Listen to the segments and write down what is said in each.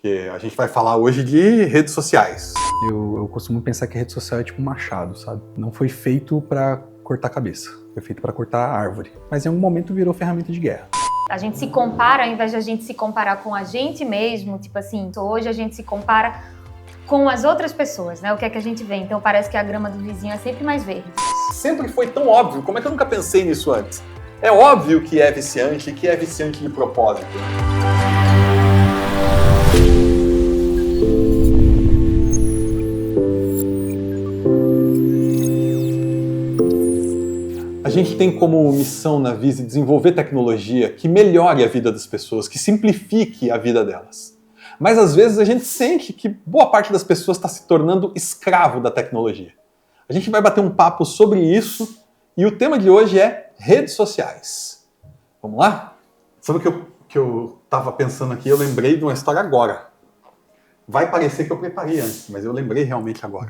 Porque a gente vai falar hoje de redes sociais. Eu costumo pensar que a rede social é tipo um machado, sabe? Não foi feito pra cortar cabeça, foi feito pra cortar árvore. Mas em algum momento virou ferramenta de guerra. A gente se compara, ao invés de a gente se comparar com a gente mesmo, tipo assim, hoje a gente se compara com as outras pessoas, né? O que é que a gente vê? Então parece que a grama do vizinho é sempre mais verde. Sempre foi tão óbvio, como é que eu nunca pensei nisso antes? É óbvio que é viciante e que é viciante de propósito. A gente tem como missão na Vise desenvolver tecnologia que melhore a vida das pessoas, que simplifique a vida delas. Mas às vezes a gente sente que boa parte das pessoas está se tornando escravo da tecnologia. A gente vai bater um papo sobre isso e o tema de hoje é redes sociais. Vamos lá? Sabe o que eu estava pensando aqui? Eu lembrei de uma história agora. Vai parecer que eu preparei antes, mas eu lembrei realmente agora.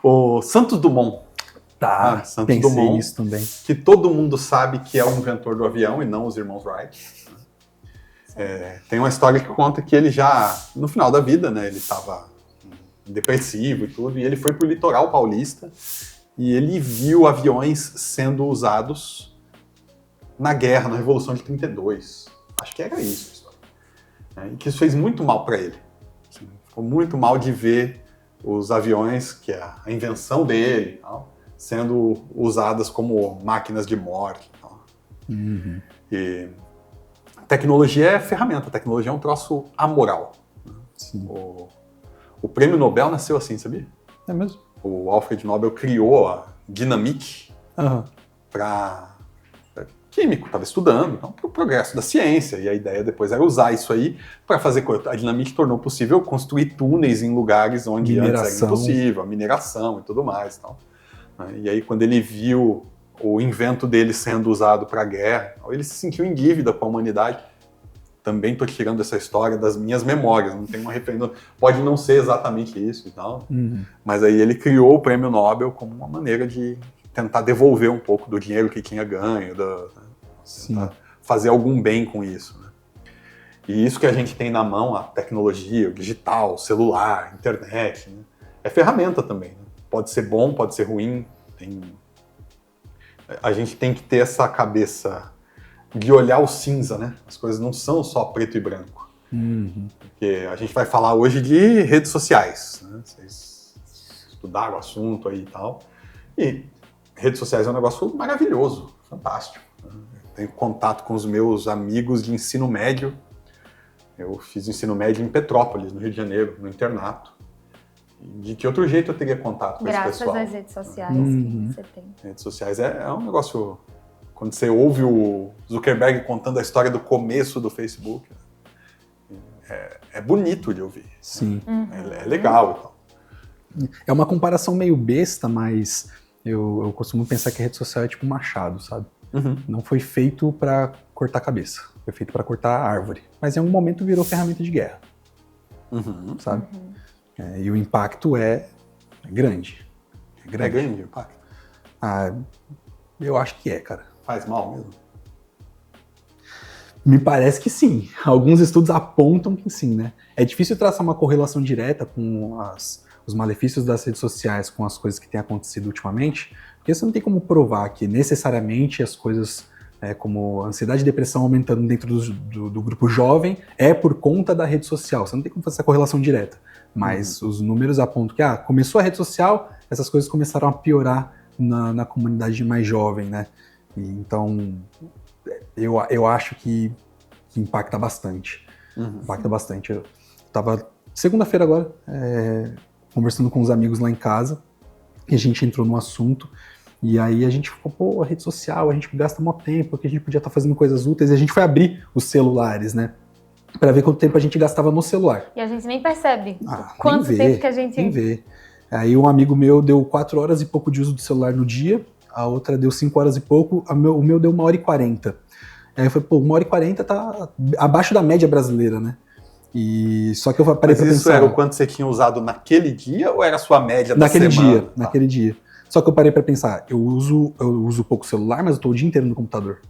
O Santos Dumont. Santos pensei Dumont, nisso também. que todo mundo sabe que é o inventor do avião e não os irmãos Wright. Tem uma história que conta que ele já, no final da vida, né, ele estava depressivo e tudo, e ele foi para o litoral paulista e ele viu aviões sendo usados na guerra, na Revolução de 32. Acho que era isso a história. E que isso fez muito mal para ele. Assim, ficou muito mal de ver os aviões, que é a invenção dele e tal, sendo usadas como máquinas de morte. Uhum. E tecnologia é ferramenta, tecnologia é um troço amoral. Sim. O prêmio Nobel nasceu assim, sabia? É mesmo? O Alfred Nobel criou a dinamite para químico, estava estudando, então, para o progresso da ciência. E a ideia depois era usar isso aí para fazer coisa. A dinamite tornou possível construir túneis em lugares onde antes era impossível, a mineração e tudo mais. Então. E aí, quando ele viu o invento dele sendo usado para a guerra, ele se sentiu em dívida com a humanidade. Também estou tirando essa história das minhas memórias, não tem uma referência, pode não ser exatamente isso e tal, mas aí ele criou o prêmio Nobel como uma maneira de tentar devolver um pouco do dinheiro que tinha ganho, fazer algum bem com isso. Né? E isso que a gente tem na mão, a tecnologia, o digital, o celular, a internet, né? É ferramenta também. Né? Pode ser bom, pode ser ruim. A gente tem que ter essa cabeça de olhar o cinza, né? As coisas não são só preto e branco. Porque a gente vai falar hoje de redes sociais. Né? Vocês estudaram o assunto aí e tal. E redes sociais é um negócio maravilhoso, fantástico. Eu tenho contato com os meus amigos de ensino médio. Eu fiz ensino médio em Petrópolis, no Rio de Janeiro, no internato. De que outro jeito eu teria contato com esse pessoal? Graças às redes sociais que você tem. Redes sociais é um negócio... Quando você ouve o Zuckerberg contando a história do começo do Facebook, é bonito de ouvir. Sim. É legal. Então. É uma comparação meio besta, mas eu costumo pensar que a rede social é tipo um machado, sabe? Não foi feito pra cortar cabeça, foi feito pra cortar árvore. Mas em algum momento virou ferramenta de guerra, sabe? E o impacto é grande. É grande o impacto? Eu acho que é, cara. Faz mal mesmo? Me parece que sim. Alguns estudos apontam que sim, né? É difícil traçar uma correlação direta com os malefícios das redes sociais com as coisas que têm acontecido ultimamente, porque você não tem como provar que necessariamente as coisas como ansiedade e depressão aumentando dentro do grupo jovem é por conta da rede social. Você não tem como fazer essa correlação direta. Mas os números apontam que começou a rede social, essas coisas começaram a piorar na comunidade mais jovem, né? Então, eu acho que impacta bastante. Impacta bastante. Eu tava, segunda-feira agora, conversando com uns amigos lá em casa, e a gente entrou no assunto, e aí a gente ficou, a rede social, a gente gasta muito tempo, porque a gente podia estar fazendo coisas úteis, e a gente foi abrir os celulares, né? Pra ver quanto tempo a gente gastava no celular. E a gente nem percebe quanto tempo que a gente... Nem vê. Aí um amigo meu deu 4 horas e pouco de uso do celular no dia, a outra deu 5 horas e pouco, o meu deu 1h40. Aí eu falei, 1h40 tá abaixo da média brasileira, né? Só que eu parei pra pensar... Mas isso era o quanto você tinha usado naquele dia ou era a sua média da semana? Naquele dia. Só que eu parei pra pensar, eu uso pouco celular, mas eu tô o dia inteiro no computador.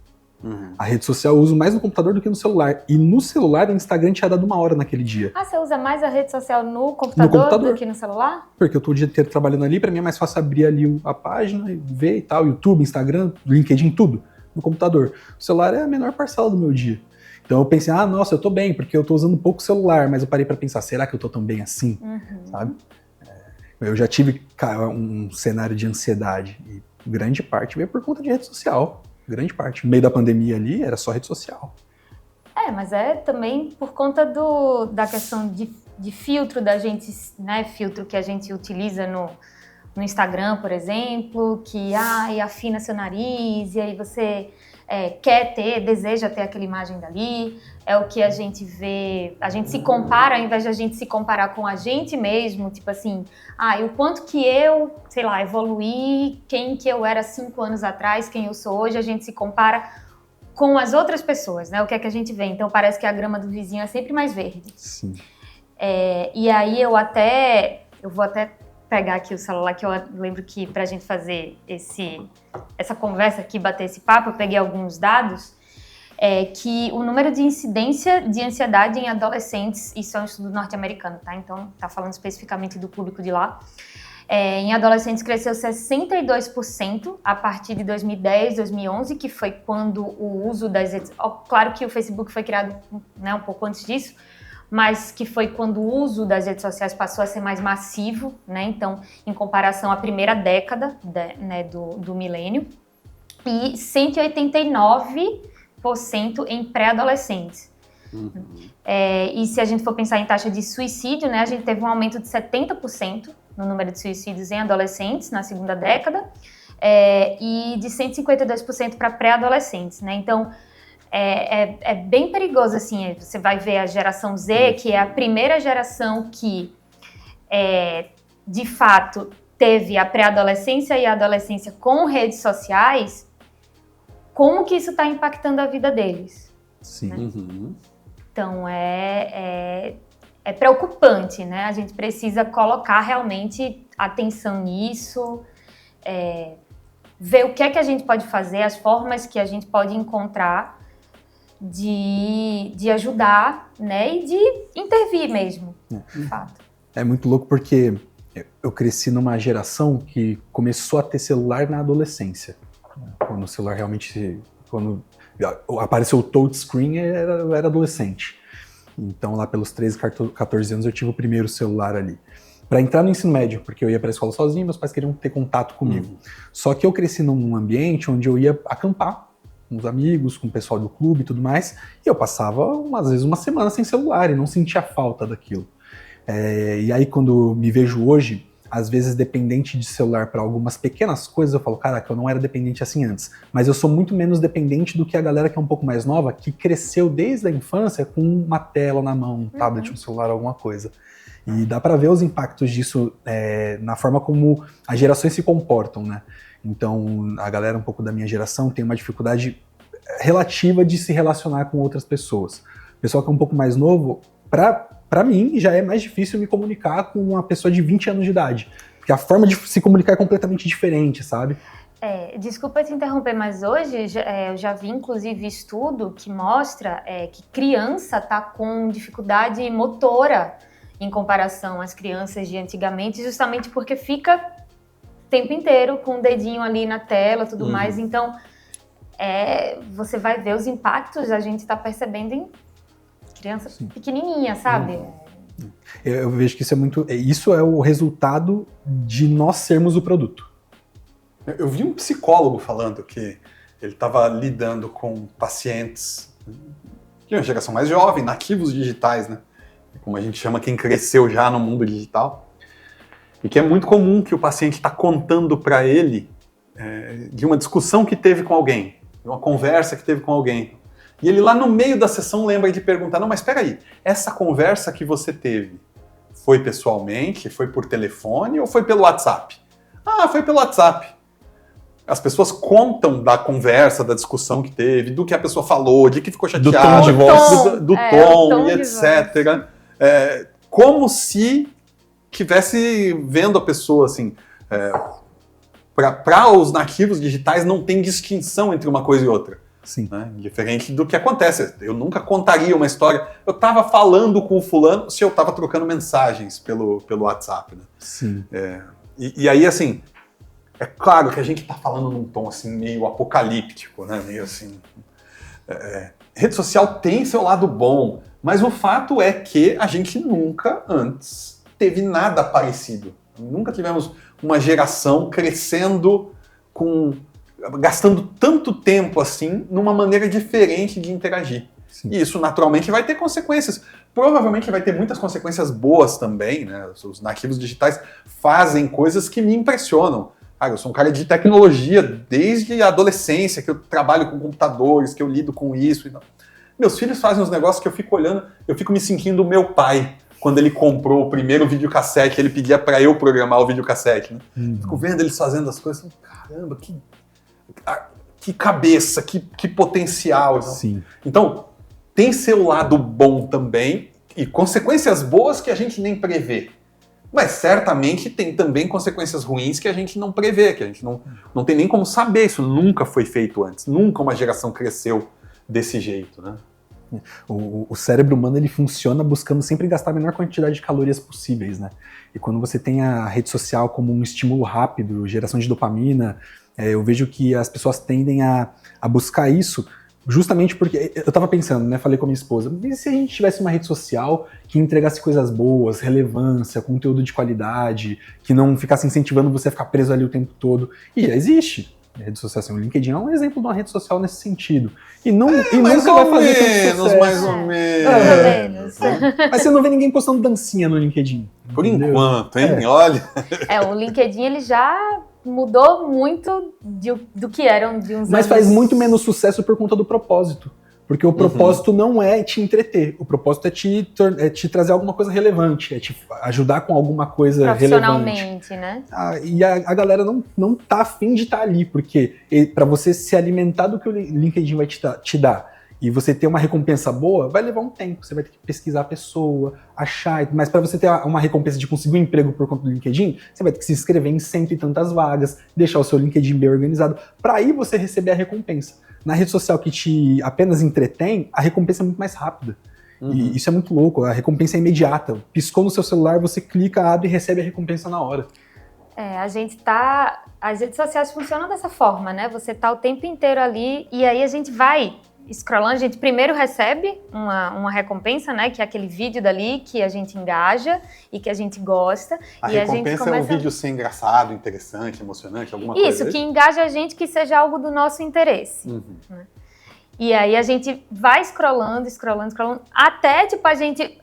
A rede social eu uso mais no computador do que no celular. E no celular, o Instagram tinha dado 1 hora naquele dia. Ah, você usa mais a rede social no computador do que no celular? Porque eu tô o dia inteiro trabalhando ali, pra mim é mais fácil abrir ali a página e ver e tal, YouTube, Instagram, LinkedIn, tudo, no computador. O celular é a menor parcela do meu dia. Então eu pensei, nossa, eu tô bem, porque eu tô usando pouco celular, mas eu parei pra pensar, será que eu tô tão bem assim? Sabe? Eu já tive um cenário de ansiedade e grande parte veio por conta de rede social. Grande parte. No meio da pandemia ali era só rede social. Mas é também por conta da questão de filtro da gente, né? Filtro que a gente utiliza no Instagram, por exemplo, que afina seu nariz, e aí você deseja ter aquela imagem dali. É o que a gente vê, a gente se compara, ao invés de a gente se comparar com a gente mesmo, tipo assim, e o quanto que eu, sei lá, evoluí, quem que eu era 5 anos atrás, quem eu sou hoje, a gente se compara com as outras pessoas, né? O que é que a gente vê? Então parece que a grama do vizinho é sempre mais verde. Sim. E aí eu vou até pegar aqui o celular, que eu lembro que pra gente fazer essa conversa aqui, bater esse papo, eu peguei alguns dados, que o número de incidência de ansiedade em adolescentes, isso é um estudo norte-americano, tá? Então tá falando especificamente do público de lá, em adolescentes cresceu 62% a partir de 2010, 2011, que foi quando o uso das redes... Claro que o Facebook foi criado, né, um pouco antes disso, mas que foi quando o uso das redes sociais passou a ser mais massivo, né? Então, em comparação à primeira década né, do milênio, e 189% em pré-adolescentes. E se a gente for pensar em taxa de suicídio, né, a gente teve um aumento de 70% no número de suicídios em adolescentes na segunda década, e de 152% para pré-adolescentes, né? Então, é bem perigoso, assim. Você vai ver a geração Z, que é a primeira geração que, de fato, teve a pré-adolescência e a adolescência com redes sociais. Como que isso está impactando a vida deles? Sim. Né? Então, é preocupante, né? A gente precisa colocar realmente atenção nisso, ver o que é que a gente pode fazer, as formas que a gente pode encontrar de ajudar, né? E de intervir mesmo, de fato. É muito louco porque eu cresci numa geração que começou a ter celular na adolescência. Quando o celular realmente... Quando apareceu o touchscreen, eu era adolescente. Então, lá pelos 13, 14 anos, eu tive o primeiro celular ali. Para entrar no ensino médio, porque eu ia para a escola sozinho, meus pais queriam ter contato comigo. Só que eu cresci num ambiente onde eu ia acampar com os amigos, com o pessoal do clube e tudo mais, e eu passava, às vezes, uma semana sem celular e não sentia falta daquilo. E aí, quando me vejo hoje, às vezes dependente de celular para algumas pequenas coisas, eu falo, caraca, eu não era dependente assim antes. Mas eu sou muito menos dependente do que a galera que é um pouco mais nova, que cresceu desde a infância com uma tela na mão, um tablet, um celular, alguma coisa. E dá para ver os impactos disso na forma como as gerações se comportam, né? Então, a galera um pouco da minha geração tem uma dificuldade relativa de se relacionar com outras pessoas. O pessoal que é um pouco mais novo, para mim, já é mais difícil me comunicar com uma pessoa de 20 anos de idade. Porque a forma de se comunicar é completamente diferente, sabe? Desculpa te interromper, mas hoje eu já vi, inclusive, estudo que mostra que criança está com dificuldade motora em comparação às crianças de antigamente, justamente porque fica o tempo inteiro com o dedinho ali na tela e tudo mais. Então, você vai ver os impactos, a gente está percebendo em criança pequenininha, sabe? Eu vejo que isso é o resultado de nós sermos o produto. Eu vi um psicólogo falando que ele estava lidando com pacientes de uma geração mais jovem, nativos digitais, né? Como a gente chama quem cresceu já no mundo digital. E que é muito comum que o paciente está contando para ele de uma discussão que teve com alguém, de uma conversa que teve com alguém. E ele lá no meio da sessão lembra de perguntar, não, mas espera aí, essa conversa que você teve foi pessoalmente, foi por telefone ou foi pelo WhatsApp? Ah, foi pelo WhatsApp. As pessoas contam da conversa, da discussão que teve, do que a pessoa falou, de que ficou chateada, do tom e etc. Como se estivesse vendo a pessoa assim. Para os nativos digitais não tem distinção entre uma coisa e outra. Sim. Né? Diferente do que acontece. Eu nunca contaria uma história. Eu estava falando com o fulano se eu estava trocando mensagens pelo WhatsApp. Né? Sim. E aí, assim, é claro que a gente está falando num tom assim, meio apocalíptico, né? Meio assim... rede social tem seu lado bom, mas o fato é que a gente nunca antes teve nada parecido. Nunca tivemos uma geração crescendo gastando tanto tempo assim numa maneira diferente de interagir. Sim. E isso naturalmente vai ter consequências. Provavelmente vai ter muitas consequências boas também, né? Os nativos digitais fazem coisas que me impressionam. Cara, eu sou um cara de tecnologia desde a adolescência, que eu trabalho com computadores, que eu lido com isso. Meus filhos fazem uns negócios que eu fico olhando, eu fico me sentindo o meu pai, quando ele comprou o primeiro videocassete, ele pedia para eu programar o videocassete. Né? Fico vendo eles fazendo as coisas, caramba, que cabeça, que potencial. Sim. Então, tem seu lado bom também, e consequências boas que a gente nem prevê. Mas certamente tem também consequências ruins que a gente não prevê, que a gente não tem nem como saber. Isso nunca foi feito antes. Nunca uma geração cresceu desse jeito, né? O cérebro humano, ele funciona buscando sempre gastar a menor quantidade de calorias possíveis, né? E quando você tem a rede social como um estímulo rápido, geração de dopamina, eu vejo que as pessoas tendem a buscar isso justamente porque, eu tava pensando, né, falei com a minha esposa, e se a gente tivesse uma rede social que entregasse coisas boas, relevância, conteúdo de qualidade, que não ficasse incentivando você a ficar preso ali o tempo todo? E existe. A rede social, assim, o LinkedIn é um exemplo de uma rede social nesse sentido. E nunca vai fazer tanto sucesso. Mais ou menos. Mas você não vê ninguém postando dancinha no LinkedIn. Por entendeu? enquanto, hein? Olha. O LinkedIn, ele já mudou muito do que eram de uns anos. Mas faz muito menos sucesso por conta do propósito. Porque o propósito não é te entreter. O propósito é te trazer alguma coisa relevante, é te ajudar com alguma coisa profissionalmente, relevante. Né? E a galera não tá afim de estar ali, porque para você se alimentar do que o LinkedIn vai te dar e você ter uma recompensa boa, vai levar um tempo. Você vai ter que pesquisar a pessoa, achar. Mas para você ter uma recompensa de conseguir um emprego por conta do LinkedIn, você vai ter que se inscrever em 100 e tantas vagas, deixar o seu LinkedIn bem organizado, para aí você receber a recompensa. Na rede social que te apenas entretém, a recompensa é muito mais rápida. E isso é muito louco, a recompensa é imediata. Piscou no seu celular, você clica, abre e recebe a recompensa na hora. As redes sociais funcionam dessa forma, né? Você tá o tempo inteiro ali e aí a gente vai scrollando, a gente primeiro recebe uma recompensa, né? Que é aquele vídeo dali que a gente engaja e que a gente gosta. A e recompensa a gente começa... é um vídeo ser engraçado, interessante, emocionante, alguma coisa. Isso, que engaja a gente, que seja algo do nosso interesse. Né? E aí a gente vai scrollando, até tipo a gente...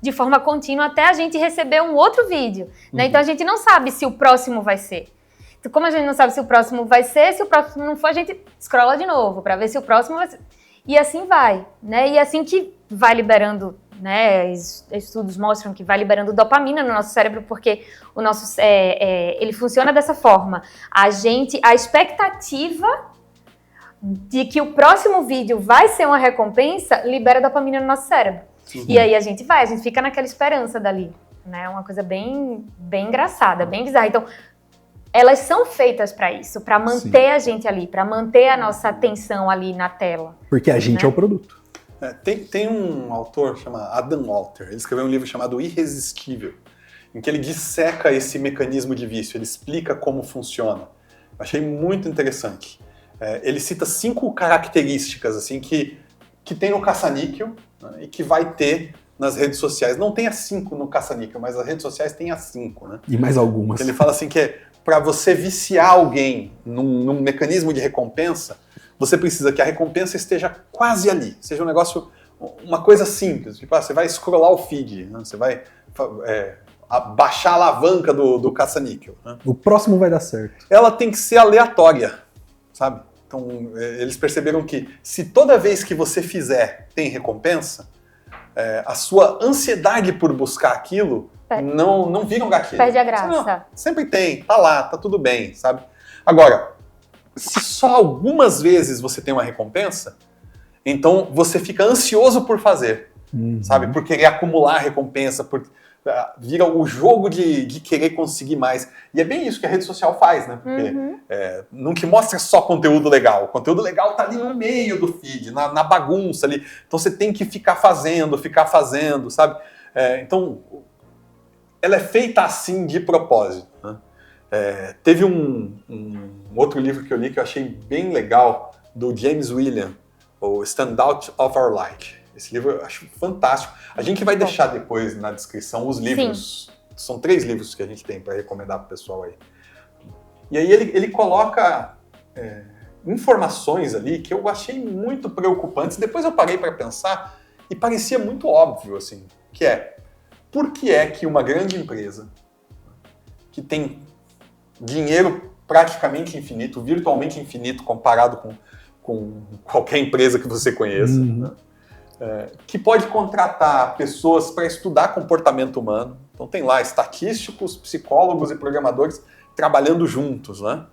de forma contínua, até a gente receber um outro vídeo. Né? Então a gente não sabe se o próximo vai ser. Então, como a gente não sabe se o próximo vai ser, se o próximo não for, a gente scrolla de novo para ver se o próximo vai ser. E assim vai, né? E assim que vai liberando, né? Estudos mostram que vai liberando dopamina no nosso cérebro, porque o nosso ele funciona dessa forma. A expectativa de que o próximo vídeo vai ser uma recompensa libera dopamina no nosso cérebro. E aí a gente fica naquela esperança dali, né? Uma coisa bem engraçada, bem bizarra. Então, elas são feitas para isso, para manter a gente ali, para manter a nossa atenção ali na tela. Porque a gente é o produto. Tem um autor chamado Adam Walter, ele escreveu um livro chamado Irresistível, em que ele disseca esse mecanismo de vício, ele explica como funciona. Eu achei muito interessante. Ele cita 5 características assim que tem no caça-níquel, né, e que vai ter nas redes sociais. Não tem as 5 no caça-níquel, mas as redes sociais têm as 5. Né? E mais algumas. Ele fala assim que para você viciar alguém num mecanismo de recompensa, você precisa que a recompensa esteja quase ali. Seja um negócio, uma coisa simples. Tipo, você vai scrollar o feed, né? Você vai baixar a alavanca do caça-níquel. Né? O próximo vai dar certo. Ela tem que ser aleatória, sabe? Então, eles perceberam que se toda vez que você fizer tem recompensa, a sua ansiedade por buscar aquilo não vira um gatilho. Perde a graça. Sempre tem, tá lá, tá tudo bem, sabe? Agora, se só algumas vezes você tem uma recompensa, então você fica ansioso por fazer. sabe? Por querer acumular recompensa, vira o jogo de querer conseguir mais. E é bem isso que a rede social faz, né? Porque não te mostra só conteúdo legal. O conteúdo legal tá ali no meio do feed, na bagunça ali. Então você tem que ficar fazendo, sabe? Então, ela é feita assim de propósito, né? Teve um outro livro que eu li que eu achei bem legal, do James William, o Standout of Our Light. Esse livro eu acho fantástico. A gente vai deixar depois na descrição os livros. Sim. São 3 livros que a gente tem para recomendar para o pessoal aí. E aí ele coloca informações ali que eu achei muito preocupantes. Depois eu parei para pensar e parecia muito óbvio, assim, que por que é que uma grande empresa que tem dinheiro praticamente infinito, virtualmente infinito, comparado com qualquer empresa que você conheça, né? Que pode contratar pessoas para estudar comportamento humano. Então tem lá estatísticos, psicólogos e programadores trabalhando juntos, né?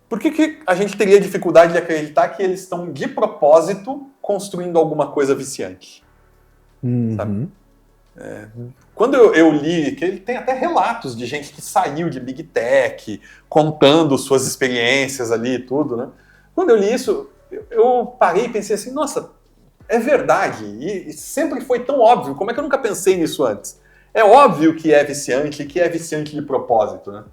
Por que a gente teria dificuldade de acreditar que eles estão de propósito construindo alguma coisa viciante? Sabe? Quando eu li, que ele tem até relatos de gente que saiu de Big Tech, contando suas experiências ali e tudo, né? Quando eu li isso, eu parei e pensei assim, nossa, é verdade, e sempre foi tão óbvio, como é que eu nunca pensei nisso antes? É óbvio que é viciante de propósito, né?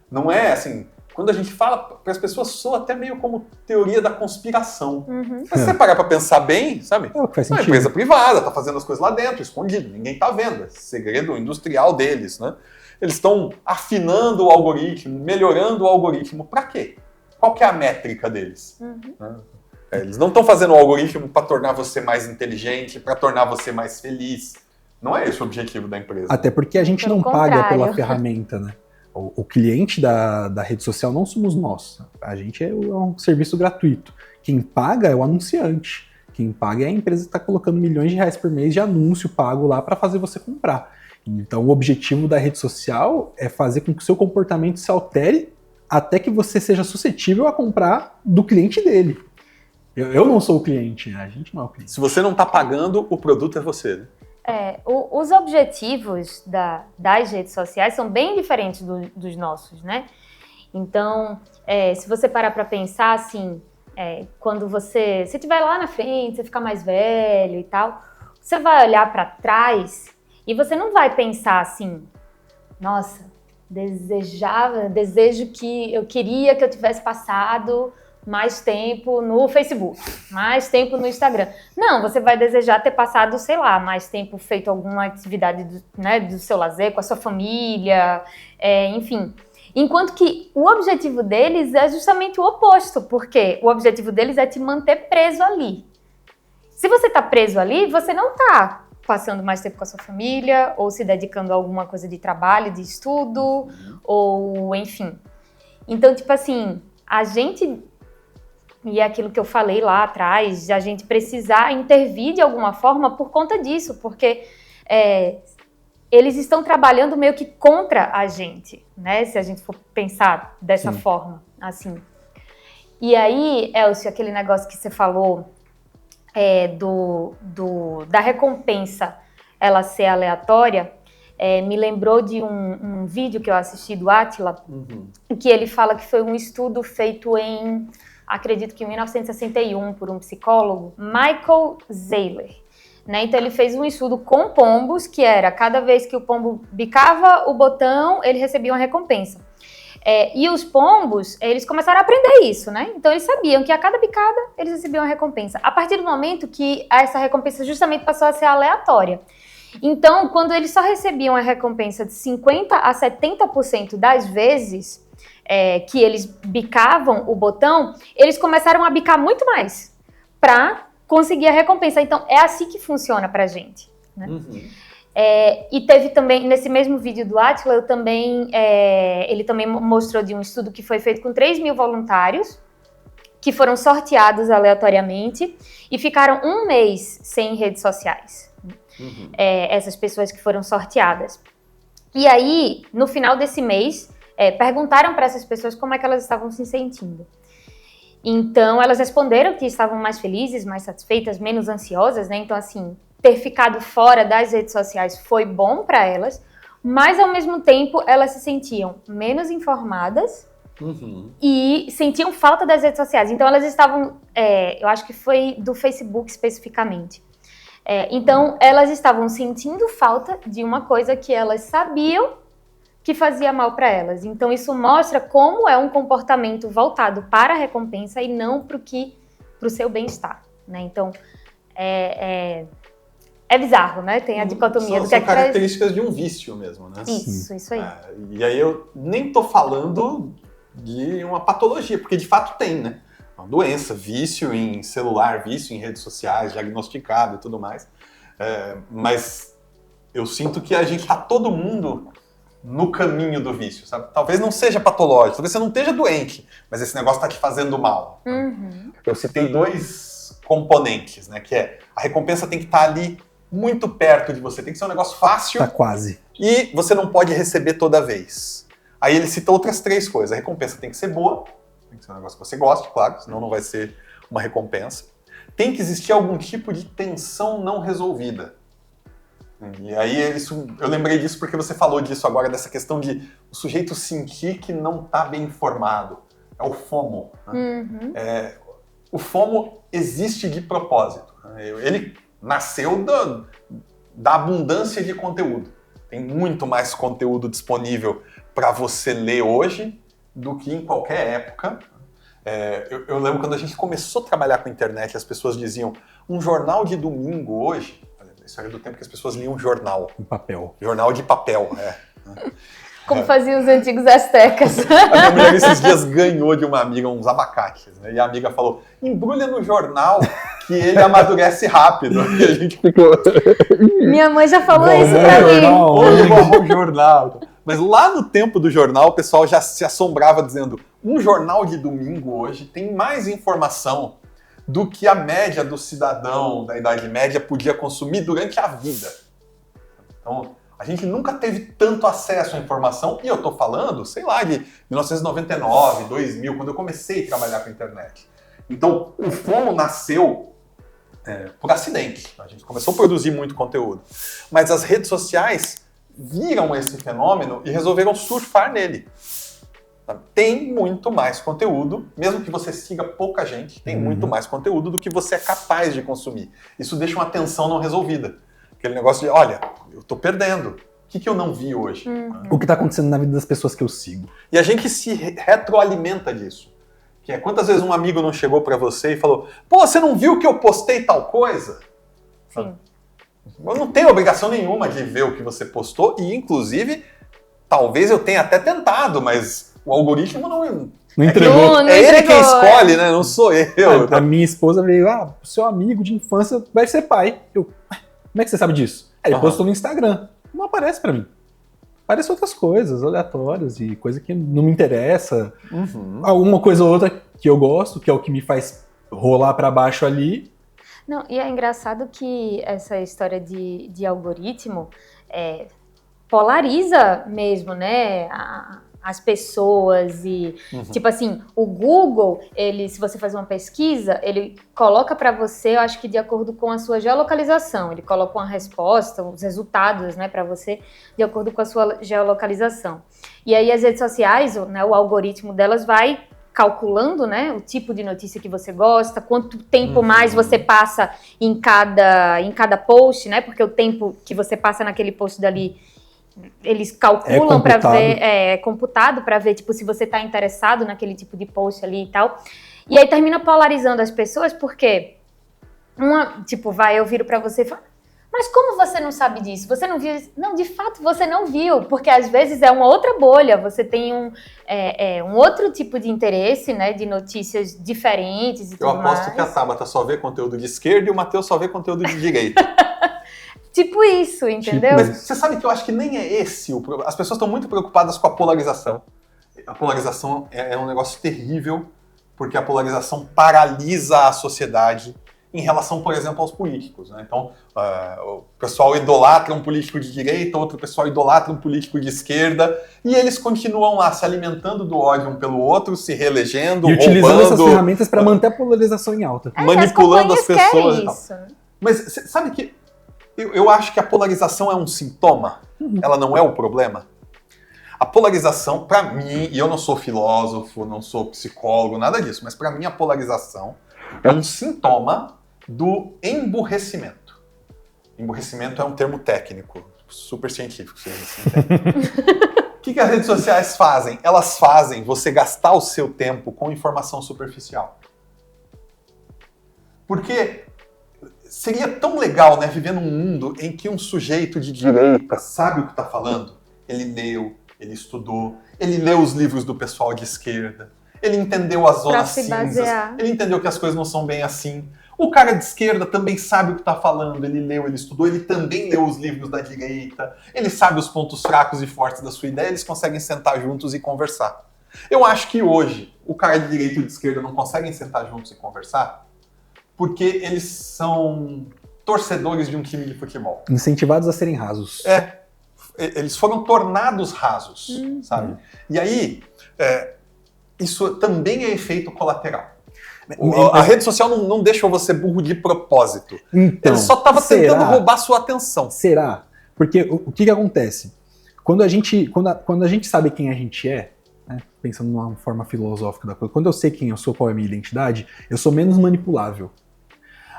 Não é assim, quando a gente fala para as pessoas, soa até meio como teoria da conspiração. Mas se você parar para pensar bem, sabe? É o que faz sentido. É uma empresa privada, tá fazendo as coisas lá dentro, escondido, ninguém tá vendo, é segredo industrial deles, né? Eles estão afinando o algoritmo, melhorando o algoritmo, para quê? Qual que é a métrica deles? Eles não estão fazendo o algoritmo para tornar você mais inteligente, para tornar você mais feliz. Não é esse o objetivo da empresa. Até porque a gente não paga pela ferramenta, né? O cliente da rede social não somos nós. A gente é um serviço gratuito. Quem paga é o anunciante. Quem paga é a empresa que está colocando milhões de reais por mês de anúncio pago lá para fazer você comprar. Então o objetivo da rede social é fazer com que o seu comportamento se altere até que você seja suscetível a comprar do cliente dele. Eu não sou o cliente, né? A gente não é o cliente. Se você não está pagando, o produto é você, né? Os objetivos das redes sociais são bem diferentes dos nossos, né? Então, se você parar para pensar, assim, quando você estiver lá na frente, você ficar mais velho e tal, você vai olhar para trás e você não vai pensar assim, nossa, desejo que eu queria que eu tivesse passado mais tempo no Facebook, mais tempo no Instagram. Não, você vai desejar ter passado, sei lá, mais tempo feito alguma atividade do seu lazer, com a sua família, enfim. Enquanto que o objetivo deles é justamente o oposto, porque o objetivo deles é te manter preso ali. Se você está preso ali, você não está passando mais tempo com a sua família, ou se dedicando a alguma coisa de trabalho, de estudo, ou enfim. Então, tipo assim, a gente... E é aquilo que eu falei lá atrás, de a gente precisar intervir de alguma forma por conta disso, porque eles estão trabalhando meio que contra a gente, né? Se a gente for pensar dessa forma, assim. E aí, Elcio, aquele negócio que você falou da recompensa ela ser aleatória, me lembrou de um vídeo que eu assisti do Átila, que ele fala que foi um estudo feito acredito que em 1961, por um psicólogo, Michael Zeiler. Né? Então ele fez um estudo com pombos, que era, cada vez que o pombo bicava o botão, ele recebia uma recompensa. E os pombos, eles começaram a aprender isso, né? Então eles sabiam que a cada bicada, eles recebiam uma recompensa. A partir do momento que essa recompensa justamente passou a ser aleatória. Então, quando eles só recebiam a recompensa de 50% a 70% das vezes que eles bicavam o botão, eles começaram a bicar muito mais para conseguir a recompensa. Então, é assim que funciona pra gente, né? E teve também, nesse mesmo vídeo do Átila, ele também mostrou de um estudo que foi feito com 3.000 voluntários, que foram sorteados aleatoriamente e ficaram 1 mês sem redes sociais. Essas pessoas que foram sorteadas. E aí, no final desse mês, perguntaram para essas pessoas como é que elas estavam se sentindo. Então, elas responderam que estavam mais felizes, mais satisfeitas, menos ansiosas, né? Então, assim, ter ficado fora das redes sociais foi bom para elas, mas ao mesmo tempo elas se sentiam menos informadas e sentiam falta das redes sociais. Então elas estavam, eu acho que foi do Facebook especificamente. Então elas estavam sentindo falta de uma coisa que elas sabiam que fazia mal para elas. Então isso mostra como é um comportamento voltado para a recompensa e não para o seu bem-estar, né? Então é bizarro, né? Tem a dicotomia do que são características de um vício mesmo, né? Isso aí. E aí eu nem tô falando de uma patologia, porque de fato tem, né? Uma doença, vício em celular, vício em redes sociais, diagnosticado e tudo mais. Mas eu sinto que a gente tá todo mundo no caminho do vício, sabe? Talvez não seja patológico, talvez você não esteja doente, mas esse negócio tá te fazendo mal. Eu citei 2 componentes, né? Que a recompensa tem que estar ali muito perto de você, tem que ser um negócio fácil. Tá quase. E você não pode receber toda vez. Aí ele cita outras 3 coisas. A recompensa tem que ser boa, tem que ser um negócio que você goste, claro, senão não vai ser uma recompensa. Tem que existir algum tipo de tensão não resolvida. E aí eu lembrei disso porque você falou disso agora, dessa questão de o sujeito sentir que não está bem informado. É o FOMO. Né? O FOMO existe de propósito. Ele nasceu da abundância de conteúdo. Tem muito mais conteúdo disponível para você ler hoje do que em qualquer época. Eu lembro quando a gente começou a trabalhar com a internet, as pessoas diziam, um jornal de domingo hoje, isso era do tempo que as pessoas liam jornal. Em papel. Jornal de papel, Como faziam os antigos astecas. A minha mulher esses dias ganhou de uma amiga uns abacates, né? E a amiga falou, embrulha no jornal que ele amadurece rápido. E a gente ficou... Minha mãe já falou isso pra mim. Um jornal. Mas lá no tempo do jornal, o pessoal já se assombrava dizendo, um jornal de domingo hoje tem mais informação do que a média do cidadão da Idade Média podia consumir durante a vida. Então, a gente nunca teve tanto acesso à informação, e eu tô falando, sei lá, de 1999, 2000, quando eu comecei a trabalhar com a internet. Então, o FOMO nasceu por acidente. A gente começou a produzir muito conteúdo. Mas as redes sociais viram esse fenômeno e resolveram surfar nele. Tem muito mais conteúdo, mesmo que você siga pouca gente, tem muito mais conteúdo do que você é capaz de consumir. Isso deixa uma tensão não resolvida. Aquele negócio de, olha, eu tô perdendo. O que eu não vi hoje? O que tá acontecendo na vida das pessoas que eu sigo. E a gente se retroalimenta disso. Que quantas vezes um amigo não chegou pra você e falou, pô, você não viu que eu postei tal coisa? Sim. Eu não tenho obrigação nenhuma de ver o que você postou e, inclusive, talvez eu tenha até tentado, mas o algoritmo não entregou. Não ele entregou, quem escolhe, né? Não sou eu. A minha esposa veio, seu amigo de infância vai ser pai. Como é que você sabe disso? Ele postou no Instagram. Não aparece pra mim. Aparece outras coisas, aleatórias e coisa que não me interessa. Alguma coisa ou outra que eu gosto, que é o que me faz rolar pra baixo ali. Não, e é engraçado que essa história de algoritmo polariza mesmo, né? As pessoas e, tipo assim, o Google, se você faz uma pesquisa, ele coloca para você, eu acho que de acordo com a sua geolocalização, ele coloca uma resposta, os resultados, né, para você, de acordo com a sua geolocalização. E aí as redes sociais, né, o algoritmo delas vai calculando, né, o tipo de notícia que você gosta, quanto tempo mais você passa em cada post, né, porque o tempo que você passa naquele post dali, eles calculam para ver, é computado para ver, tipo, se você tá interessado naquele tipo de post ali e tal. E aí termina polarizando as pessoas, porque eu viro para você e falo, mas como você não sabe disso? Você não viu isso? Não, de fato você não viu, porque às vezes é uma outra bolha, você tem um outro tipo de interesse, né, de notícias diferentes e tudo mais. Eu aposto que a Tabata só vê conteúdo de esquerda e o Matheus só vê conteúdo de direita. Tipo isso, entendeu? Mas você sabe que eu acho que nem é esse o problema. As pessoas estão muito preocupadas com a polarização. A polarização é um negócio terrível, porque a polarização paralisa a sociedade em relação, por exemplo, aos políticos, né? Então, o pessoal idolatra um político de direita, outro pessoal idolatra um político de esquerda, e eles continuam lá se alimentando do ódio um pelo outro, se reelegendo, e utilizando essas ferramentas para manter a polarização em alta. Manipulando as pessoas. Isso. Mas sabe que Eu acho que a polarização é um sintoma, ela não é o problema. A polarização, para mim, e eu não sou filósofo, não sou psicólogo, nada disso, mas para mim a polarização é um sintoma do emburrecimento. Emburrecimento é um termo técnico, super científico. O que as redes sociais fazem? Elas fazem você gastar o seu tempo com informação superficial. Porque seria tão legal, né, viver num mundo em que um sujeito de direita sabe o que está falando. Ele leu, ele estudou, ele leu os livros do pessoal de esquerda, ele entendeu as zonas cinzas, ele entendeu que as coisas não são bem assim. O cara de esquerda também sabe o que está falando, ele leu, ele estudou, ele também leu os livros da direita, ele sabe os pontos fracos e fortes da sua ideia, eles conseguem sentar juntos e conversar. Eu acho que hoje o cara de direita e de esquerda não conseguem sentar juntos e conversar porque eles são torcedores de um time de futebol. Incentivados a serem rasos. Eles foram tornados rasos, sabe? E aí, isso também é efeito colateral. A rede social não deixa você burro de propósito. Então, ele só estava tentando roubar sua atenção. Será? Porque o que acontece? Quando a gente sabe quem a gente é, né, pensando numa forma filosófica da coisa, quando eu sei quem eu sou, qual é a minha identidade, eu sou menos manipulável.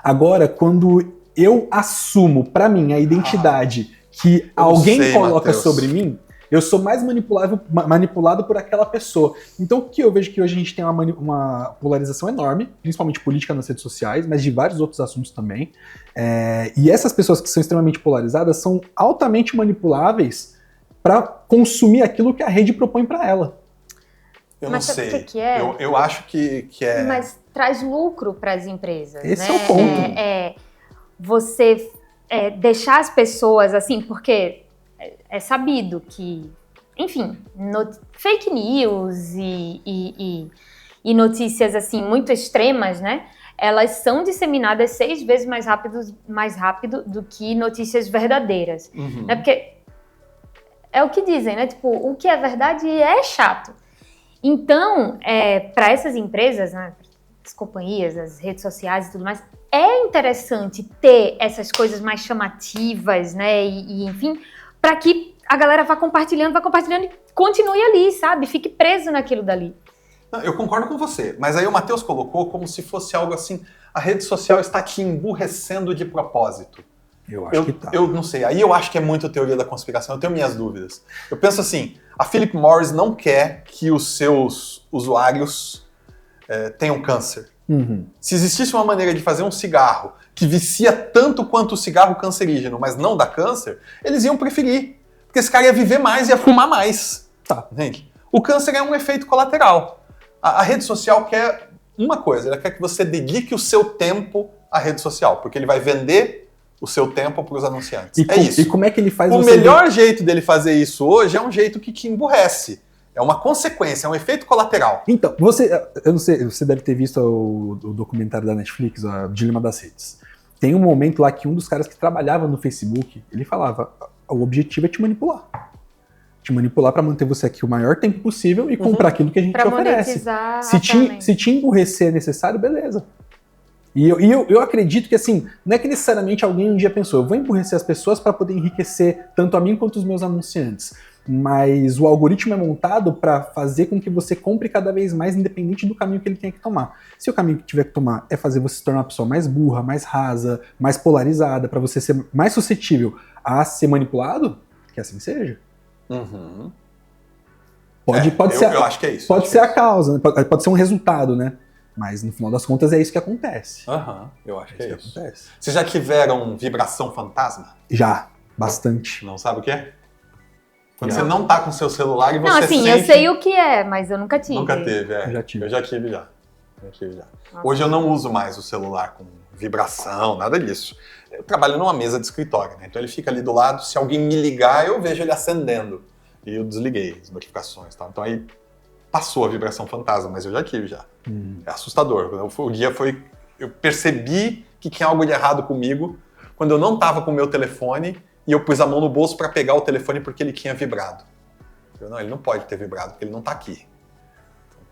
Agora, quando eu assumo pra mim a identidade que alguém coloca Mateus. Sobre mim, eu sou mais manipulado por aquela pessoa. Então, o que eu vejo que hoje a gente tem uma polarização enorme, principalmente política nas redes sociais, mas de vários outros assuntos também. E essas pessoas que são extremamente polarizadas são altamente manipuláveis para consumir aquilo que a rede propõe para ela. Eu não sei. Que é? Eu acho que é... Mas traz lucro para as empresas. Esse né? é o ponto. Você deixar as pessoas assim, porque é sabido que, enfim, fake news e notícias assim muito extremas, né? Elas são disseminadas 6 vezes mais rápido do que notícias verdadeiras. Uhum. Né? Porque é o que dizem, né? Tipo, o que é verdade é chato. Então, para essas empresas, né, as companhias, as redes sociais e tudo mais, é interessante ter essas coisas mais chamativas, né, e enfim, para que a galera vá compartilhando e continue ali, sabe? Fique preso naquilo dali. Não, eu concordo com você, mas aí o Matheus colocou como se fosse algo assim, a rede social está te emburrecendo de propósito. Eu acho que tá. Eu não sei, aí eu acho que é muito teoria da conspiração, eu tenho minhas dúvidas. Eu penso assim, a Philip Morris não quer que os seus usuários tenham câncer. Uhum. Se existisse uma maneira de fazer um cigarro que vicia tanto quanto o cigarro cancerígeno, mas não dá câncer, eles iam preferir. Porque esse cara ia viver mais e ia fumar mais. Tá. Entende? O câncer é um efeito colateral. A rede social quer uma coisa, ela quer que você dedique o seu tempo à rede social, porque ele vai vender o seu tempo para os anunciantes. Isso. E como é que ele faz o melhor jeito dele fazer isso hoje é um jeito que te emburrece. É uma consequência, é um efeito colateral. Então, eu não sei, você deve ter visto o documentário da Netflix, o Dilema das Redes. Tem um momento lá que um dos caras que trabalhava no Facebook, ele falava, o objetivo é te manipular. Te manipular para manter você aqui o maior tempo possível e comprar aquilo que a gente te oferece. Se te emburrecer necessário, beleza. E eu acredito que, assim, não é que necessariamente alguém um dia pensou, eu vou emburrecer as pessoas para poder enriquecer tanto a mim quanto os meus anunciantes. Mas o algoritmo é montado para fazer com que você compre cada vez mais, independente do caminho que ele tenha que tomar. Se o caminho que tiver que tomar é fazer você se tornar uma pessoa mais burra, mais rasa, mais polarizada, para você ser mais suscetível a ser manipulado, que assim seja. Uhum. Pode ser, eu acho que é isso. Pode ser a causa, né? Pode ser um resultado, né? Mas no final das contas é isso que acontece. Eu acho que é isso. Acontece. Vocês já tiveram vibração fantasma? Já, bastante. Não sabe o que é? Quando você não tá com o seu celular e você não, assim, sente... eu sei o que é, mas eu nunca tive. Nunca teve, Eu já tive. Eu já tive. Hoje eu não uso mais o celular com vibração, nada disso. Eu trabalho numa mesa de escritório, né? Então ele fica ali do lado, se alguém me ligar, eu vejo ele acendendo. E eu desliguei as notificações, tá? Então aí passou a vibração fantasma, mas eu já tive já. É assustador. O dia foi... Eu percebi que tinha algo de errado comigo quando eu não tava com o meu telefone e eu pus a mão no bolso para pegar o telefone porque ele tinha vibrado. Não, ele não pode ter vibrado porque ele não tá aqui.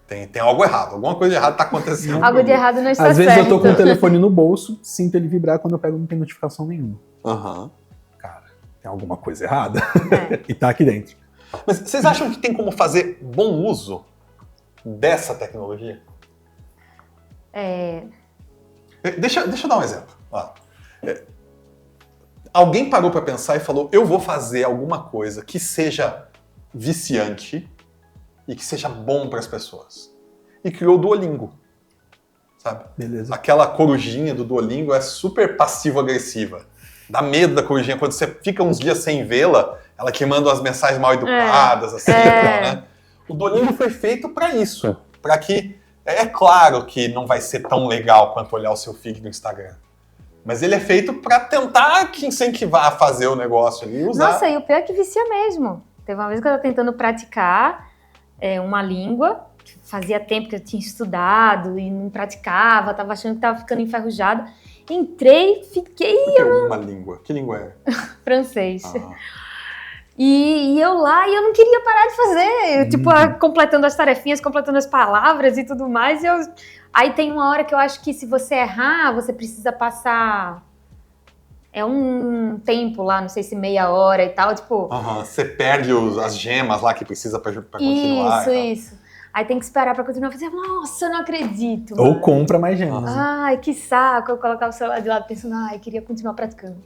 Tem algo errado, alguma coisa de errado tá acontecendo. Algo de errado não está certo. Às vezes eu tô com o telefone no bolso, sinto ele vibrar, quando eu pego não tem notificação nenhuma. tem alguma coisa errada e tá aqui dentro. Mas vocês acham que tem como fazer bom uso dessa tecnologia? Deixa eu dar um exemplo. Alguém parou para pensar e falou, eu vou fazer alguma coisa que seja viciante e que seja bom para as pessoas. E criou o Duolingo. Sabe? Beleza. Aquela corujinha do Duolingo é super passivo-agressiva. Dá medo da corujinha. Quando você fica uns dias sem vê-la, ela te manda umas mensagens mal educadas, assim, né? O Duolingo foi feito para isso. Para que... É claro que não vai ser tão legal quanto olhar o seu feed no Instagram. Mas ele é feito para tentar te incentivar a fazer o negócio ali e usar. Nossa, e o pior é que vicia mesmo. Teve uma vez que eu estava tentando praticar uma língua, que fazia tempo que eu tinha estudado e não praticava, estava achando que estava ficando enferrujada. Entrei, fiquei... Por que uma língua? Que língua é? Francês. E eu lá, e eu não queria parar de fazer. Tipo, completando as tarefinhas, completando as palavras e tudo mais. Aí tem uma hora que eu acho que se você errar, você precisa passar... um tempo lá, não sei se meia hora e tal, tipo... Você perde as gemas lá que precisa pra continuar. Isso. Aí tem que esperar pra continuar fazendo. Nossa, eu não acredito. Ou mano. Compra mais gemas. Ai, que saco. Eu colocava o celular de lado pensando, queria continuar praticando.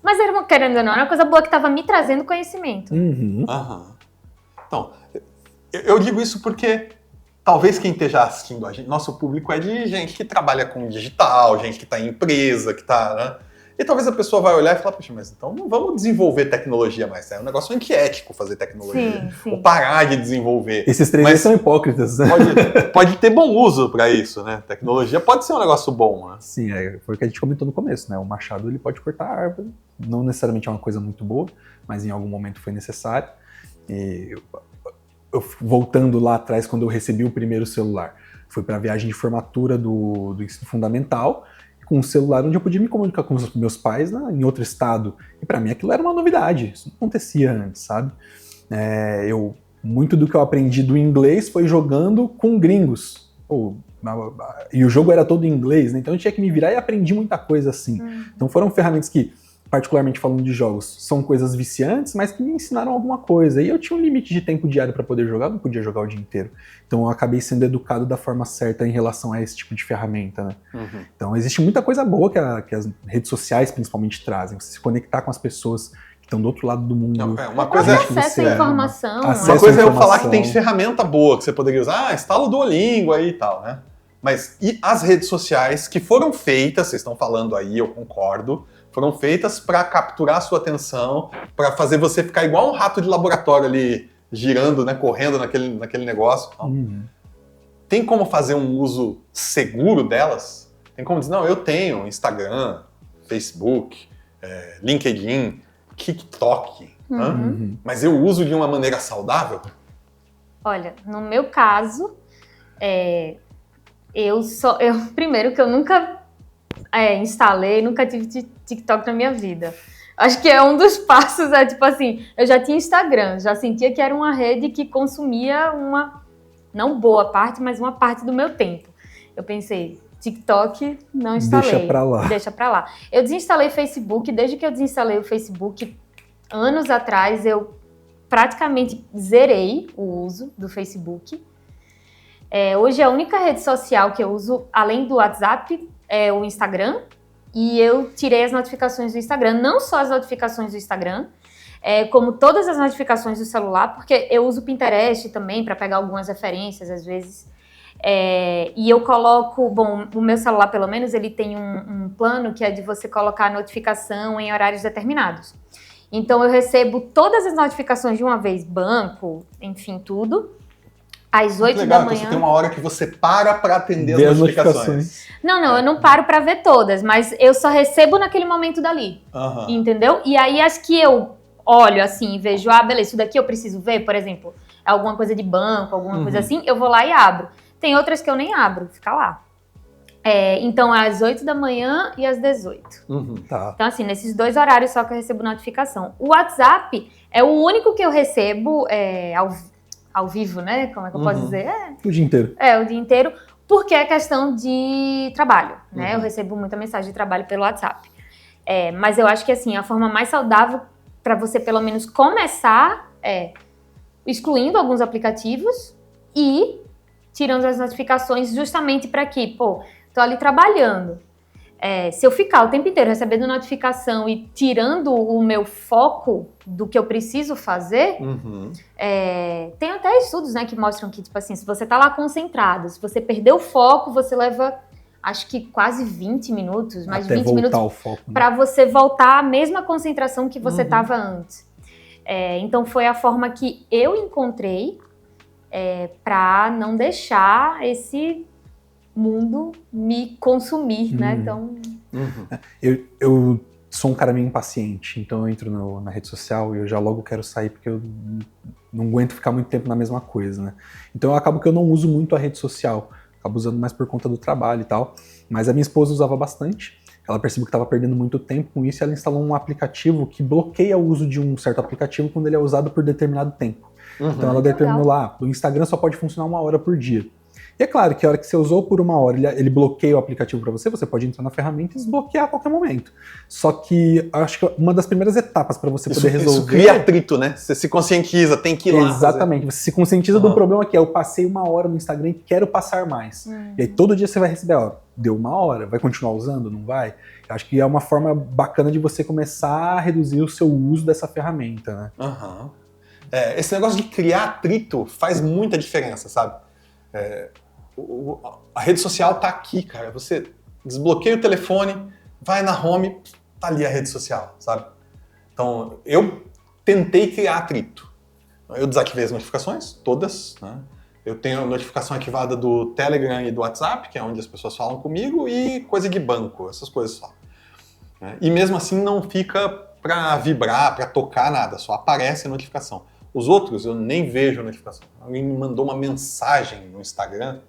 Mas era, querendo ou não, era uma coisa boa que tava me trazendo conhecimento. Então, eu digo isso porque talvez quem esteja assistindo a gente, nosso público é de gente que trabalha com digital, gente que tá em empresa, que tá, né? E talvez a pessoa vai olhar e falar, poxa, mas então não vamos desenvolver tecnologia mais. É um negócio antiético fazer tecnologia. Sim. Ou parar de desenvolver. Esses três são hipócritas. Pode ter bom uso para isso, né? Tecnologia pode ser um negócio bom, né? Sim, foi o que a gente comentou no começo, né? O machado ele pode cortar a árvore. Não necessariamente é uma coisa muito boa, mas em algum momento foi necessário. E eu voltando lá atrás, quando eu recebi o primeiro celular, foi para a viagem de formatura do ensino fundamental, com um celular onde eu podia me comunicar com os meus pais em outro estado. E para mim aquilo era uma novidade, isso não acontecia antes, sabe? Muito do que eu aprendi do inglês foi jogando com gringos. E o jogo era todo em inglês, né? Então eu tinha que me virar e aprendi muita coisa assim. Então foram ferramentas que, particularmente falando de jogos, são coisas viciantes, mas que me ensinaram alguma coisa. E eu tinha um limite de tempo diário para poder jogar, não podia jogar o dia inteiro. Então eu acabei sendo educado da forma certa em relação a esse tipo de ferramenta, né? Então existe muita coisa boa que as redes sociais principalmente trazem. Você se conectar com as pessoas que estão do outro lado do mundo. Uma coisa acesso à informação. Uma coisa é eu falar que tem ferramenta boa que você poderia usar, instala o Duolingo aí e tal, né? Mas e as redes sociais que foram feitas, vocês estão falando aí, eu concordo, foram feitas para capturar a sua atenção, para fazer você ficar igual um rato de laboratório ali, girando, né, correndo naquele negócio. Tem como fazer um uso seguro delas? Tem como dizer, não, eu tenho Instagram, Facebook, LinkedIn, TikTok, mas eu uso de uma maneira saudável? Olha, no meu caso, primeiro que eu nunca instalei, nunca tive TikTok na minha vida. Acho que é um dos passos, tipo assim, eu já tinha Instagram, já sentia que era uma rede que consumia não boa parte, mas uma parte do meu tempo. Eu pensei, TikTok, não instalei. Deixa pra lá. Eu desinstalei Facebook, desde que eu desinstalei o Facebook, anos atrás, eu praticamente zerei o uso do Facebook. Hoje a única rede social que eu uso, além do WhatsApp, é o Instagram, e eu tirei as notificações do Instagram, não só as notificações do Instagram, como todas as notificações do celular, porque eu uso o Pinterest também para pegar algumas referências às vezes, e eu coloco, o meu celular pelo menos, ele tem um plano que é de você colocar a notificação em horários determinados. Então eu recebo todas as notificações de uma vez, banco, enfim, tudo, às 8 da manhã. Então você tem uma hora que você para atender as notificações. Não, eu não paro para ver todas, mas eu só recebo naquele momento dali, entendeu? E aí as que eu olho assim e vejo, beleza, isso daqui eu preciso ver, por exemplo, alguma coisa de banco, alguma coisa assim, eu vou lá e abro. Tem outras que eu nem abro, fica lá. Então, às 8 da manhã e às 18. Tá. Então, assim, nesses 2 horários só que eu recebo notificação. O WhatsApp é o único que eu recebo ao vivo, né? Como é que eu posso dizer? O dia inteiro. O dia inteiro, porque é questão de trabalho, né? Eu recebo muita mensagem de trabalho pelo WhatsApp. Mas eu acho que, assim, a forma mais saudável para você pelo menos começar excluindo alguns aplicativos e tirando as notificações justamente para que, tô ali trabalhando. Se eu ficar o tempo inteiro recebendo notificação e tirando o meu foco do que eu preciso fazer, tem até estudos, né, que mostram que, tipo assim, se você tá lá concentrado, se você perder o foco, você leva, acho que quase 20 minutos, mais de 20 minutos para você voltar à mesma concentração que você estava antes. Então foi a forma que eu encontrei para não deixar esse mundo me consumir, né? Então... Eu sou um cara meio impaciente, então eu entro na rede social e eu já logo quero sair porque eu não aguento ficar muito tempo na mesma coisa, né? Então eu acabo que eu não uso muito a rede social, acabo usando mais por conta do trabalho e tal, mas a minha esposa usava bastante, ela percebeu que estava perdendo muito tempo com isso e ela instalou um aplicativo que bloqueia o uso de um certo aplicativo quando ele é usado por determinado tempo. Então ela determinou lá, o Instagram só pode funcionar 1 hora por dia. E é claro que a hora que você usou por 1 hora, ele bloqueia o aplicativo para você pode entrar na ferramenta e desbloquear a qualquer momento. Só que acho que uma das primeiras etapas para você poder resolver... Isso cria atrito, né? Você se conscientiza, tem que ir lá. Exatamente, você se conscientiza do problema que eu passei 1 hora no Instagram e quero passar mais. E aí todo dia você vai receber, deu 1 hora, vai continuar usando, não vai? Eu acho que é uma forma bacana de você começar a reduzir o seu uso dessa ferramenta, né? Esse negócio de criar atrito faz muita diferença, sabe? A rede social tá aqui, cara. Você desbloqueia o telefone, vai na home, tá ali a rede social, sabe? Então, eu tentei criar atrito. Eu desativei as notificações, todas, né? Eu tenho notificação ativada do Telegram e do WhatsApp, que é onde as pessoas falam comigo, e coisa de banco, essas coisas só. E mesmo assim não fica pra vibrar, pra tocar nada, só aparece a notificação. Os outros eu nem vejo a notificação. Alguém me mandou uma mensagem no Instagram,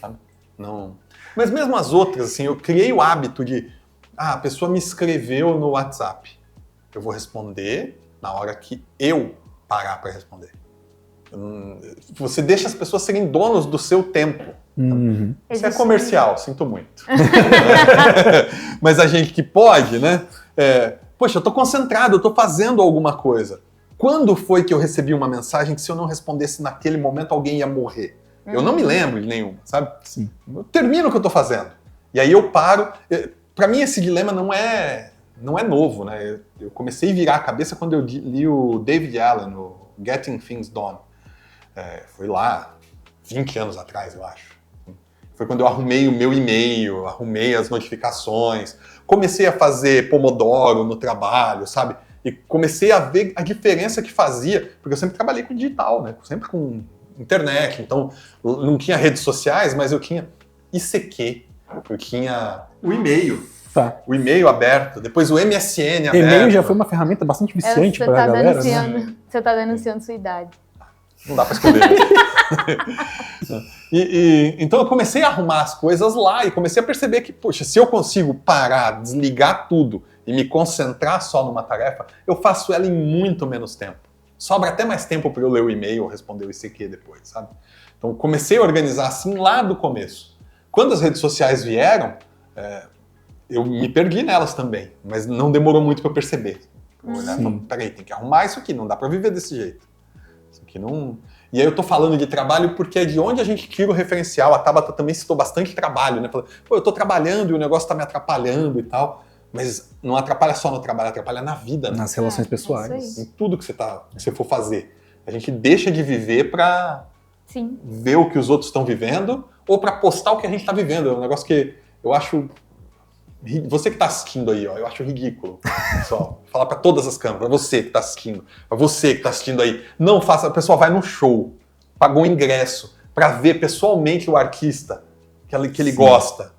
sabe? Não. Mas mesmo as outras, assim, eu criei o hábito de a pessoa me escreveu no WhatsApp. Eu vou responder na hora que eu parar para responder. Você deixa as pessoas serem donos do seu tempo. Isso é comercial, sinto muito. Mas a gente que pode, né? Poxa, eu tô concentrado, eu tô fazendo alguma coisa. Quando foi que eu recebi uma mensagem que se eu não respondesse naquele momento alguém ia morrer? Eu não me lembro de nenhuma, sabe? Sim. Eu termino o que eu tô fazendo. E aí eu paro. Para mim esse dilema não é novo, né? Eu comecei a virar a cabeça quando eu li o David Allen, o Getting Things Done. Foi lá 20 anos atrás, eu acho. Foi quando eu arrumei o meu e-mail, arrumei as notificações, comecei a fazer Pomodoro no trabalho, sabe? E comecei a ver a diferença que fazia, porque eu sempre trabalhei com digital, né? Sempre com internet, então não tinha redes sociais, mas eu tinha ICQ, eu tinha o e-mail. O e-mail aberto, depois o MSN aberto. E-mail já foi uma ferramenta bastante viciante para a galera. Né? Você está denunciando sua idade. Não dá para esconder. Então eu comecei a arrumar as coisas lá e comecei a perceber que, poxa, se eu consigo parar, desligar tudo e me concentrar só numa tarefa, eu faço ela em muito menos tempo. Sobra até mais tempo para eu ler o e-mail ou responder o ICQ depois, sabe? Então comecei a organizar assim lá do começo. Quando as redes sociais vieram, eu me perdi nelas também, mas não demorou muito para eu perceber. Olhar, peraí, tem que arrumar isso aqui, não dá para viver desse jeito. Isso aqui não... E aí eu tô falando de trabalho porque é de onde a gente tira o referencial. A Tabata também citou bastante trabalho, né? Falou, eu tô trabalhando e o negócio tá me atrapalhando e tal. Mas não atrapalha só no trabalho, atrapalha na vida, né? Nas relações pessoais. Em tudo que você for fazer. A gente deixa de viver pra ver o que os outros estão vivendo ou pra postar o que a gente tá vivendo. É um negócio que eu acho... Você que tá assistindo aí, ó, eu acho ridículo, pessoal. Falar pra todas as câmeras, pra você que tá assistindo, pra você que tá assistindo aí. Não faça... O pessoal vai no show, pagou um ingresso pra ver pessoalmente o artista que ele gosta.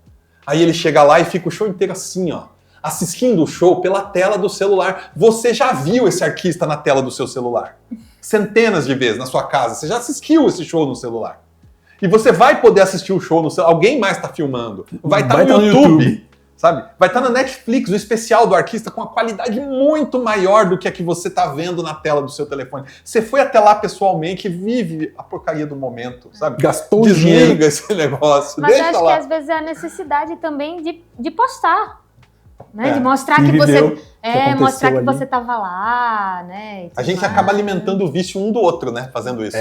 Aí ele chega lá e fica o show inteiro assim, ó. Assistindo o show pela tela do celular. Você já viu esse artista na tela do seu celular. Centenas de vezes na sua casa. Você já assistiu esse show no celular. E você vai poder assistir o show no celular. Alguém mais está filmando. Vai estar no YouTube. Sabe? Vai estar na Netflix, o especial do artista com uma qualidade muito maior do que a que você está vendo na tela do seu telefone. Você foi até lá pessoalmente e vive a porcaria do momento, sabe? Gastou Desliga esse negócio. Mas deixa acho lá. que às vezes é a necessidade também de postar. né? De mostrar que viveu, você... mostrar que ali. você tava lá, né? A gente acaba alimentando o vício um do outro, né? Fazendo isso.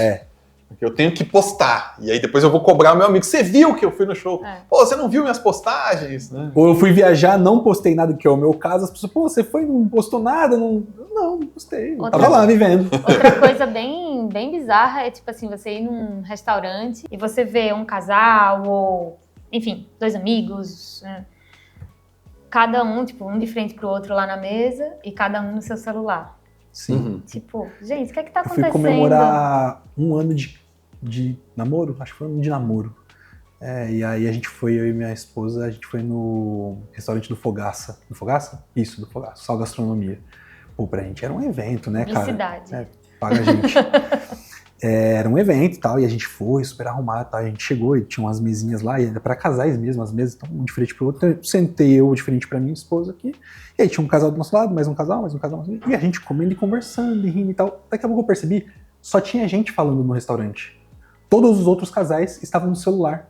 Porque eu tenho que postar. E aí depois eu vou cobrar o meu amigo. Você viu que eu fui no show? Pô, você não viu minhas postagens? Né? Ou eu fui viajar, não postei nada, que é o meu caso. As pessoas, pô, você foi, não postou nada? Não postei. Eu tava lá, vivendo. Outra coisa bem, bem bizarra é, tipo assim, você ir num restaurante e você vê um casal ou, enfim, dois amigos, né? Cada um, tipo, um de frente pro outro lá na mesa e cada um no seu celular. Sim. Tipo, gente, o que é que tá Eu acontecendo? fui comemorar um ano de namoro, acho que foi um ano de namoro. E aí a gente foi, eu e minha esposa, a gente foi no restaurante do Fogaça. Do Fogaça? Isso, do Fogaça, Sal Gastronomia. Pô, pra gente era um evento, né, cara? Publicidade. Paga a gente. Era um evento e tal, e a gente foi super arrumado e tal. A gente chegou e tinha umas mesinhas lá, e era pra casais mesmo, as mesas estão um diferente pro outro. Então, sentei eu diferente pra minha esposa aqui, e aí tinha um casal do nosso lado, mais um casal, e a gente comendo e conversando e rindo e tal. Daqui a pouco eu percebi, só tinha gente falando no restaurante. Todos os outros casais estavam no celular.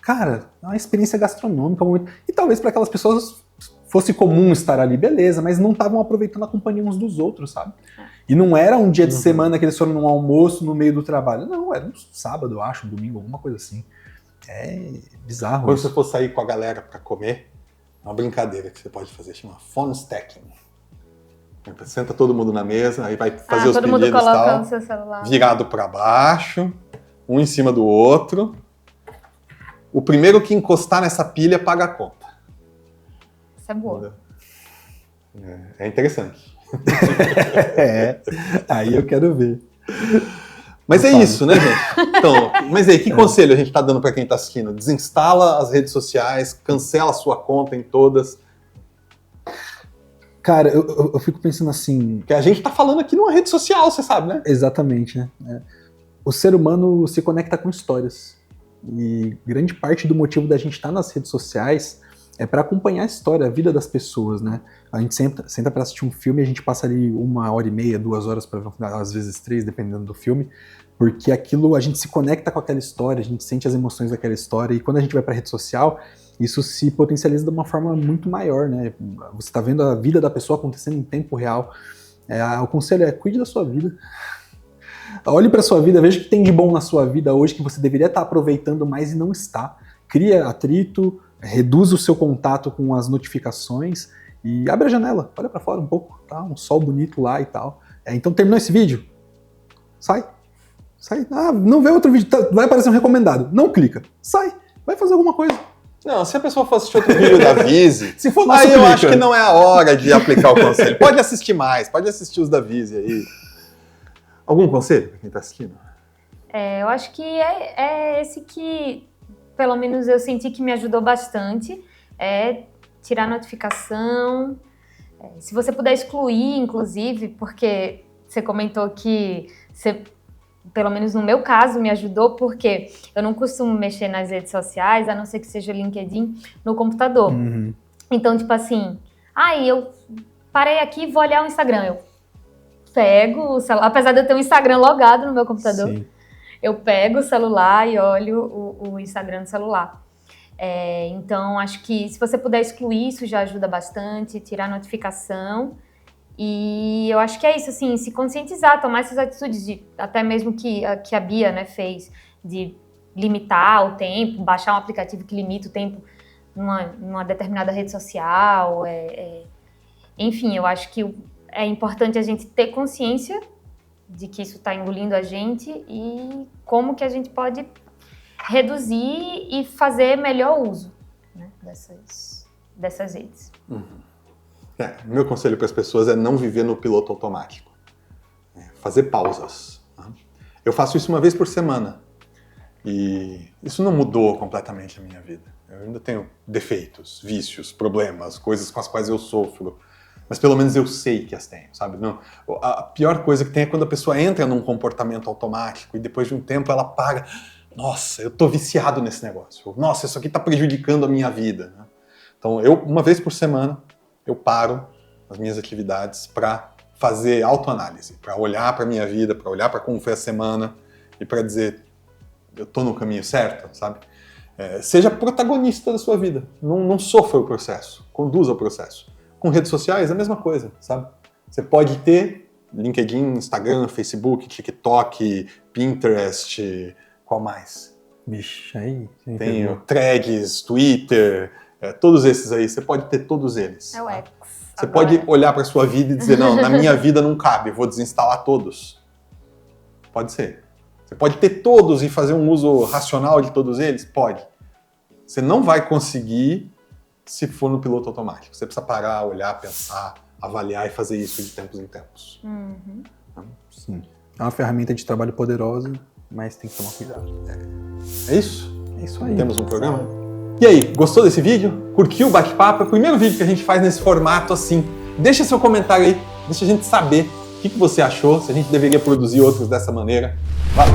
Cara, é uma experiência gastronômica. E talvez para aquelas pessoas fosse comum estar ali, beleza, mas não estavam aproveitando a companhia uns dos outros, sabe? E não era um dia de semana que eles foram num almoço no meio do trabalho. Não, era um sábado, eu acho, um domingo, alguma coisa assim. É bizarro. Quando você for sair com a galera para comer, uma brincadeira que você pode fazer, chama phone stacking. Senta todo mundo na mesa, aí vai fazer os pedidos e tal. Todo mundo coloca no seu celular. Virado para baixo, um em cima do outro. O primeiro que encostar nessa pilha paga a conta. Isso é boa. É interessante. Aí eu quero ver. Mas é isso, né, gente? Então, mas aí, que conselho a gente tá dando para quem tá assistindo? Desinstala as redes sociais, cancela a sua conta em todas. Cara, eu fico pensando assim... Porque a gente tá falando aqui numa rede social, você sabe, né? Exatamente, né? O ser humano se conecta com histórias. E grande parte do motivo da gente estar nas redes sociais é para acompanhar a história, a vida das pessoas, né? A gente senta para assistir um filme e a gente passa ali 1h30, 2 horas, para às vezes 3, dependendo do filme, porque aquilo, a gente se conecta com aquela história, a gente sente as emoções daquela história, e quando a gente vai para a rede social, isso se potencializa de uma forma muito maior, né? Você está vendo a vida da pessoa acontecendo em tempo real. O conselho é: cuide da sua vida. Olhe para sua vida, veja o que tem de bom na sua vida hoje que você deveria estar aproveitando mais e não está. Cria atrito, reduz o seu contato com as notificações e abre a janela, olha para fora um pouco, tá? Um sol bonito lá e tal. Então terminou esse vídeo? Sai. Não vê outro vídeo, vai aparecer um recomendado. Não clica, sai, vai fazer alguma coisa. Não, se a pessoa for assistir outro vídeo da Vise, se for aí eu acho que não é a hora de aplicar o conselho. Pode assistir mais, pode assistir os da Vise aí. Algum conselho para quem está assistindo? Eu acho que é esse que, pelo menos eu senti que me ajudou bastante, é tirar notificação. Se você puder excluir, inclusive, porque você comentou que você, pelo menos no meu caso, me ajudou, porque eu não costumo mexer nas redes sociais, a não ser que seja o LinkedIn, no computador. Então, tipo assim, eu parei aqui e vou olhar o Instagram. Eu pego o celular, apesar de eu ter um Instagram logado no meu computador, sim, eu pego o celular e olho o Instagram no celular. Então, acho que se você puder excluir, isso já ajuda bastante, tirar notificação. E eu acho que é isso, assim, se conscientizar, tomar essas atitudes, até mesmo que a Bia, né, fez, de limitar o tempo, baixar um aplicativo que limita o tempo numa determinada rede social. Enfim, eu acho que é importante a gente ter consciência de que isso está engolindo a gente e como que a gente pode reduzir e fazer melhor uso, né, dessas redes. Meu conselho para as pessoas é não viver no piloto automático. Fazer pausas. Eu faço isso uma vez por semana. E isso não mudou completamente a minha vida. Eu ainda tenho defeitos, vícios, problemas, coisas com as quais eu sofro. Mas pelo menos eu sei que as tenho, sabe? Não, a pior coisa que tem é quando a pessoa entra num comportamento automático e depois de um tempo ela para. Nossa, eu tô viciado nesse negócio. Nossa, isso aqui tá prejudicando a minha vida. Então, uma vez por semana, eu paro as minhas atividades para fazer autoanálise, para olhar para a minha vida, para olhar para como foi a semana e para dizer, eu tô no caminho certo, sabe? Seja protagonista da sua vida. Não sofra o processo. Conduza o processo. Com redes sociais, a mesma coisa, sabe? Você pode ter LinkedIn, Instagram, Facebook, TikTok, Pinterest, qual mais? Bicho, aí... Tem o Threads, Twitter, todos esses aí. Você pode ter todos eles. É o X. Você pode olhar para sua vida e dizer, não, na minha vida não cabe, vou desinstalar todos. Pode ser. Você pode ter todos e fazer um uso racional de todos eles? Pode. Você não vai conseguir se for no piloto automático. Você precisa parar, olhar, pensar, avaliar e fazer isso de tempos em tempos. Uhum. Sim. É uma ferramenta de trabalho poderosa, mas tem que tomar cuidado. É isso? É isso aí. Temos um programa? E aí, gostou desse vídeo? Curtiu o bate-papo? É o primeiro vídeo que a gente faz nesse formato assim. Deixa seu comentário aí, deixa a gente saber o que você achou, se a gente deveria produzir outros dessa maneira. Valeu!